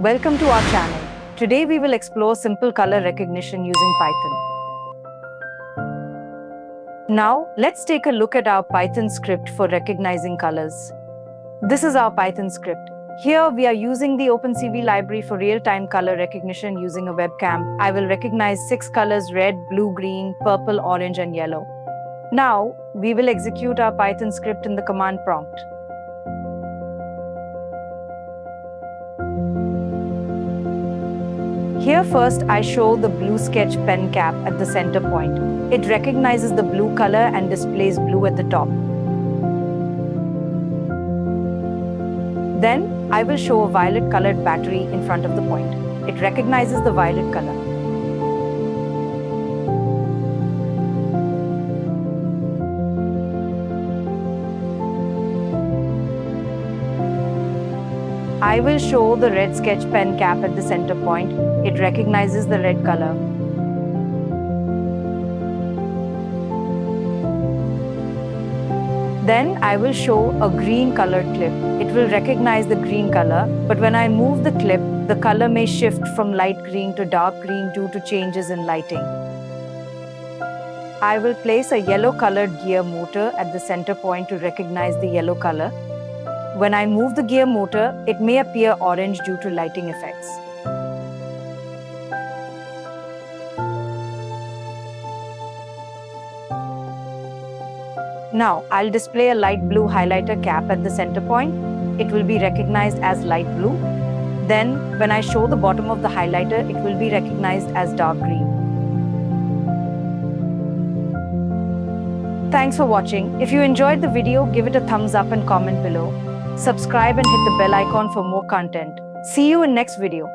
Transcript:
Welcome to our channel. Today we will explore simple color recognition using Python. Now, let's take a look at our Python script for recognizing colors. This is our Python script. Here we are using the OpenCV library for real-time color recognition using a webcam. I will recognize 6 colors: red, blue, green, purple, orange, and yellow. Now, we will execute our Python script in the command prompt. Here first I show the blue sketch pen cap at the center point. It recognizes the blue color and displays blue at the top. Then I will show a violet colored battery in front of the point. It recognizes the violet color. I will show the red sketch pen cap at the center point. It recognizes the red color. Then I will show a green colored clip. It will recognize the green color, but when I move the clip, the color may shift from light green to dark green due to changes in lighting. I will place a yellow colored gear motor at the center point to recognize the yellow color. When I move the gear motor, it may appear orange due to lighting effects. Now, I'll display a light blue highlighter cap at the center point. It will be recognized as light blue. Then, when I show the bottom of the highlighter, it will be recognized as dark green. Thanks for watching. If you enjoyed the video, give it a thumbs up and comment below. Subscribe and hit the bell icon for more content. See you in next video.